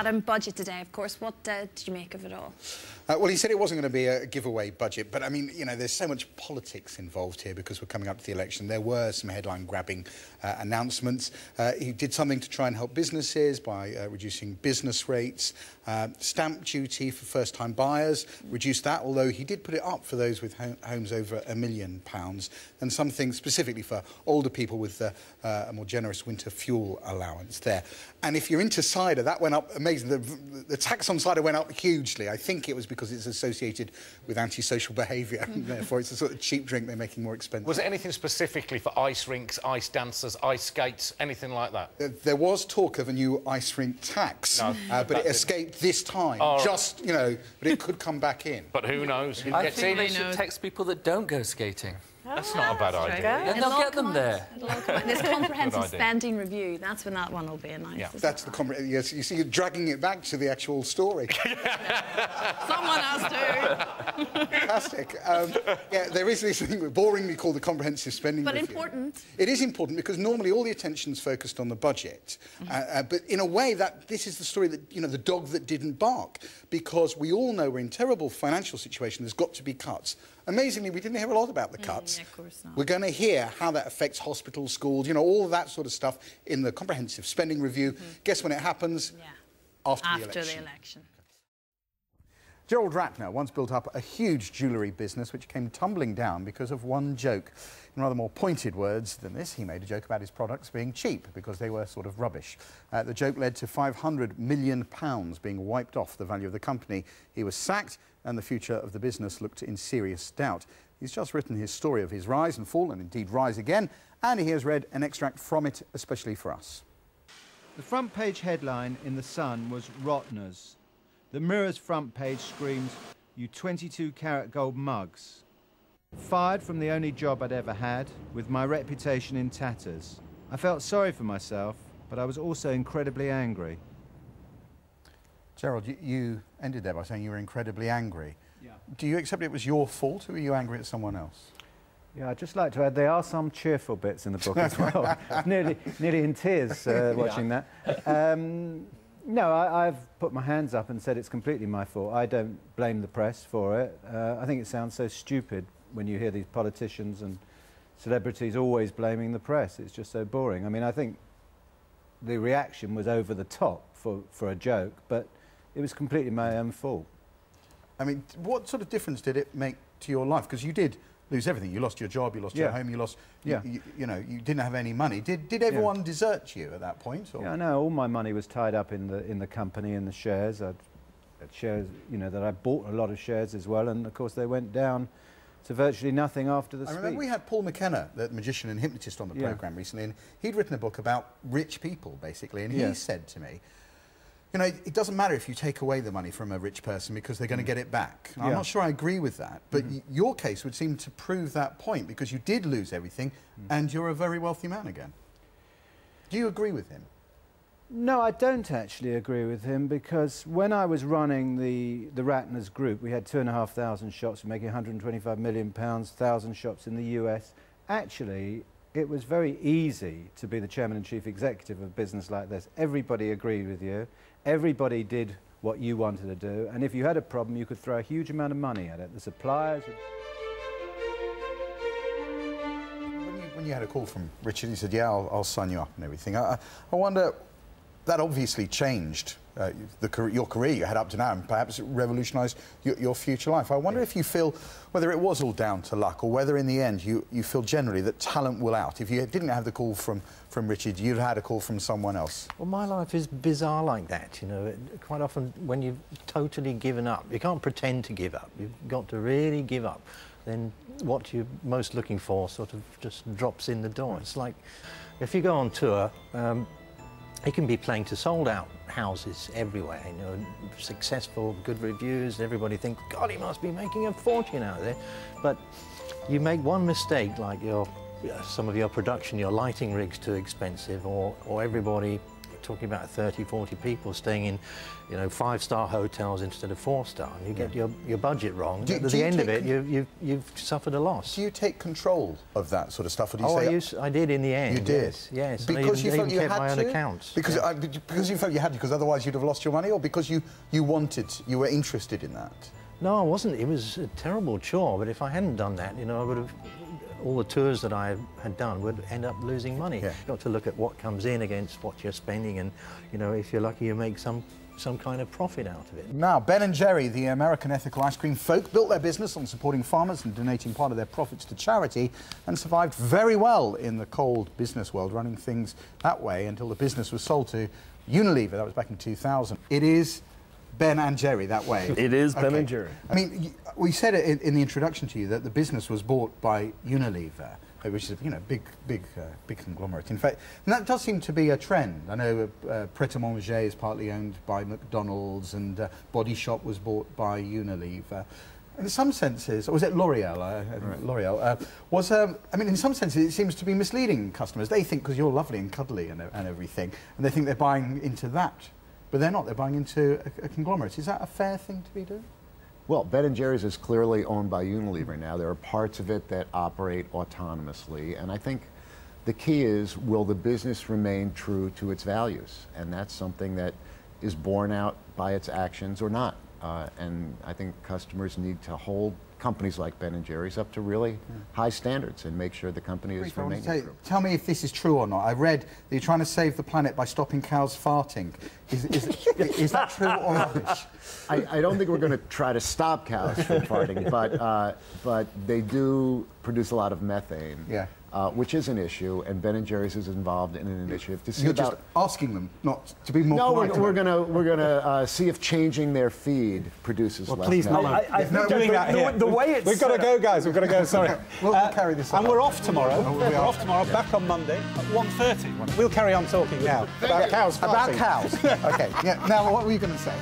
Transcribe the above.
Adam, budget today, of course. What did you make of it all? Well, he said it wasn't going to be a giveaway budget, but I mean, you know, there's so much politics involved here because we're coming up to the election. There were some headline-grabbing announcements. He did something to try and help businesses by reducing business rates, stamp duty for first-time buyers, reduced that, although he did put it up for those with homes over £1 million, and something specifically for older people with a more generous winter fuel allowance there. And if you're into cider, that went up amazing. The tax on cider went up hugely. I think it was because it's associated with antisocial behaviour, and therefore it's a sort of cheap drink they're making more expensive. Was it anything specifically for ice rinks, ice dancers, ice skates, anything like that? There was talk of a new ice rink tax, no, but it escaped this time. Oh, just, you know, but it could come back in. But who knows? Who I gets think in? they should text people that don't go skating. That's not a bad idea. Then they'll get them there. This comprehensive spending review, that's when that one will be a nice. Yeah. That's the yes. You see, you're dragging it back to the actual story. Someone has to. Fantastic. Yeah, there is this thing boringly called the comprehensive spending review. But important. It is important because normally all the attention's focused on the budget, but in a way that this is the story that, you know, the dog that didn't bark, because we all know we're in a terrible financial situation. There's got to be cuts. Amazingly, we didn't hear a lot about the cuts. Yeah, of course not. We're going to hear how that affects hospitals, schools, you know, all of that sort of stuff in the comprehensive spending review. Guess when it happens? Yeah. After the election. Gerald Ratner once built up a huge jewellery business which came tumbling down because of one joke. In rather more pointed words than this, he made a joke about his products being cheap because they were sort of rubbish. The joke led to £500 million being wiped off the value of the company. He was sacked and the future of the business looked in serious doubt. He's just written his story of his rise and fall, and indeed rise again, and he has read an extract from it especially for us. The front page headline in The Sun was Rotners. The Mirror's front page screams, "You 22-carat gold mugs." Fired from the only job I'd ever had, with my reputation in tatters. I felt sorry for myself, but I was also incredibly angry. Gerald, you ended there by saying you were incredibly angry. Yeah. Do you accept it was your fault, or were you angry at someone else? Yeah, I'd just like to add there are some cheerful bits in the book as well. nearly in tears watching that. No, I've put my hands up and said it's completely my fault. I don't blame the press for it. I think it sounds so stupid when you hear these politicians and celebrities always blaming the press. It's just so boring. I mean, I think the reaction was over the top for a joke, but it was completely my own fault. I mean, what sort of difference did it make to your life? Because you did lose everything. You lost your job, you lost your home, you lost, you know, you didn't have any money. Did everyone desert you at that point? Or? Yeah, no, all my money was tied up in the company and the shares. I'd shares, you know, that I bought a lot of shares as well, and of course they went down to virtually nothing after the speech. I remember we had Paul McKenna, the magician and hypnotist, on the programme recently, and he'd written a book about rich people, basically, and he said to me, you know, it doesn't matter if you take away the money from a rich person because they're going to get it back. I'm not sure I agree with that, but your case would seem to prove that point because you did lose everything and you're a very wealthy man again. Do you agree with him? No, I don't actually agree with him because when I was running the Ratners group, we had 2,500 shops, making £125 million, 1,000 shops in the US. Actually, it was very easy to be the chairman and chief executive of a business like this. Everybody agreed with you. Everybody did what you wanted to do. And if you had a problem, you could throw a huge amount of money at it. The suppliers... When you had a call from Richard, he said, yeah, I'll sign you up and everything. I wonder, that obviously changed your career you had up to now and perhaps it revolutionised your future life. I wonder if you feel whether it was all down to luck or whether in the end you feel generally that talent will out. If you didn't have the call from Richard, you'd had a call from someone else. Well, my life is bizarre like that, you know. Quite often when you've totally given up, you can't pretend to give up. You've got to really give up. Then what you're most looking for sort of just drops in the door. It's like if you go on tour, you can be playing to sold-out houses everywhere, you know, successful, good reviews, everybody thinks, God, he must be making a fortune out there. But you make one mistake, like some of your production, your lighting rig's too expensive, or everybody talking about 30, 40 people staying in, you know, 5-star hotels instead of 4-star, and you get your budget wrong. At the end of it, you've suffered a loss. Do you take control of that sort of stuff, or do you say... I did in the end. You did? Yes. Because you felt you kept had my own to? accounts. Because, because you felt you had to, because otherwise you'd have lost your money, or because you were interested in that? No, I wasn't. It was a terrible chore, but if I hadn't done that, you know, I would have... all the tours that I had done would end up losing money. Yeah. You've got to look at what comes in against what you're spending, and, you know, if you're lucky, you make some kind of profit out of it. Now, Ben & Jerry, the American ethical ice cream folk, built their business on supporting farmers and donating part of their profits to charity, and survived very well in the cold business world, running things that way until the business was sold to Unilever. That was back in 2000. It is Ben & Jerry that way. It is Okay. Ben & Jerry. I mean, we said it in the introduction to you that the business was bought by Unilever, which is, you know, big conglomerate. In fact, and that does seem to be a trend. I know Pret a Manger is partly owned by McDonald's, and Body Shop was bought by Unilever. In some senses, or was it L'Oreal? Right. L'Oreal I mean, in some senses, it seems to be misleading customers. They think because you're lovely and cuddly and everything, and they think they're buying into that, but they're not. They're buying into a conglomerate. Is that a fair thing to be doing? Well, Ben & Jerry's is clearly owned by Unilever now. There are parts of it that operate autonomously, and I think the key is, will the business remain true to its values? And that's something that is borne out by its actions or not. And I think customers need to hold companies like Ben & Jerry's up to really high standards and make sure the company is remaining true. Tell me if this is true or not. I read that you're trying to save the planet by stopping cows farting. Is that true or not? I don't think we're going to try to stop cows from farting, but they do produce a lot of methane, which is an issue, and Ben & Jerry's is involved in an initiative to see You're about... just asking them not to be more polite. No, we're gonna see if changing their feed produces less please, methane. I think doing that here. The way it's We've got to go, guys. We've got to go. Sorry. We'll carry this on. And we're off tomorrow. We're off tomorrow. Back on Monday at 1:30. We'll carry on talking now about cows. About cows. Okay. Yeah. Now, what were you going to say?